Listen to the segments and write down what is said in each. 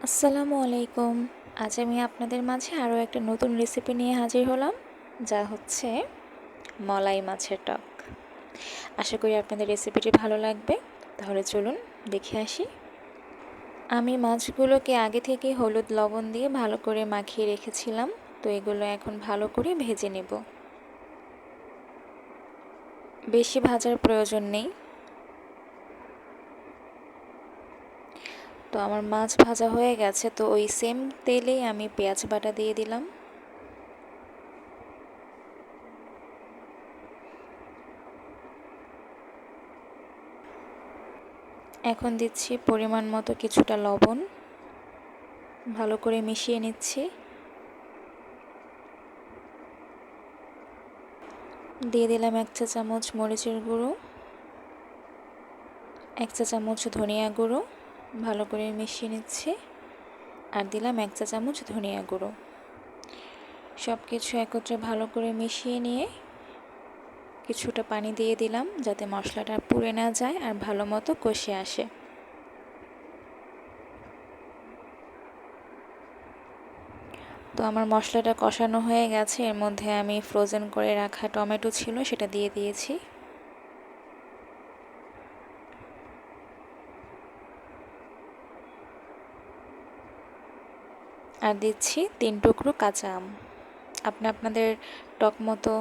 আসসালামু আলাইকুম। আজ আমি আপনাদের মাঝে আরও একটা নতুন রেসিপি নিয়ে হাজির হলাম, যা হচ্ছে মলাই মাছের টক। আশা করি আপনাদের রেসিপিটি ভালো লাগবে। তাহলে চলুন দেখে আসি। আমি মাছগুলোকে আগে থেকে হলুদ লবণ দিয়ে ভালো করে মাখিয়ে রেখেছিলাম, তো এগুলো এখন ভালো করে ভেজে নেব। বেশি ভাজার প্রয়োজন নেই। তো আমার মাছ ভাজা হয়ে গেছে, তো ওই সেম তেলেই আমি পেঁয়াজ বাটা দিয়ে দিলাম। এখন দিচ্ছি পরিমাণ মতো কিছুটা লবণ, ভালো করে মিশিয়ে নিচ্ছি। দিয়ে দিলাম 1 চা চামচ মরিচের গুঁড়ো, 1 চা চামচ ধনিয়া গুঁড়ো, ভালো করে মিশিয়ে নিচ্ছি। আর দিলাম 1 চা চামচ ধনিয়া গুঁড়ো। সব কিছু একত্রে ভালো করে মিশিয়ে নিয়ে কিছুটা পানি দিয়ে দিলাম, যাতে মশলাটা পুড়ে না যায় আর ভালো মতো কষে আসে। তো আমার মশলাটা কষানো হয়ে গেছে। এর মধ্যে আমি ফ্রোজেন করে রাখা টমেটো ছিল, সেটা দিয়ে দিয়েছি। আর দিচ্ছি 3 টুকরো কাঁচা আম। আপনাদের টক মতো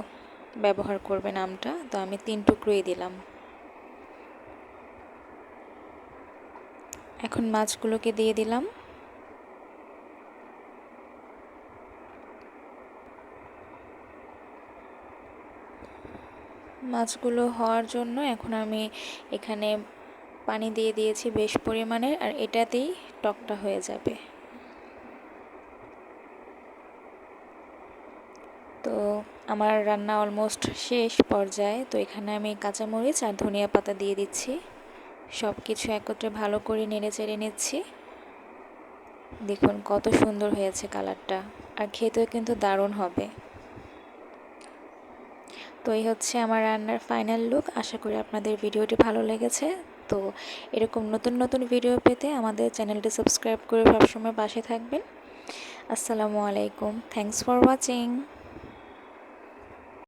ব্যবহার করবেন আমটা, তো আমি 3 টুকরোই দিলাম। এখন মাছগুলোকে দিয়ে দিলাম। মাছগুলো হওয়ার জন্য এখন আমি এখানে পানি দিয়ে দিয়েছি বেশ পরিমাণের, আর এটাতেই টকটা হয়ে যাবে। তো আমার রান্না অলমোস্ট শেষ পর্যায়ে। তো এখানে আমি কাঁচামরিচ আর ধনিয়া পাতা দিয়ে দিচ্ছি। সব কিছু একত্রে ভালো করে নেড়ে চেড়ে নিচ্ছি। দেখুন কত সুন্দর হয়েছে কালারটা, আর খেতেও কিন্তু দারুণ হবে। তো এই হচ্ছে আমার রান্নার ফাইনাল লুক। আশা করি আপনাদের ভিডিওটি ভালো লেগেছে। তো এরকম নতুন নতুন ভিডিও পেতে আমাদের চ্যানেলটি সাবস্ক্রাইব করে সবসময় পাশে থাকবেন। আসসালামু আলাইকুম। Thanks for watching.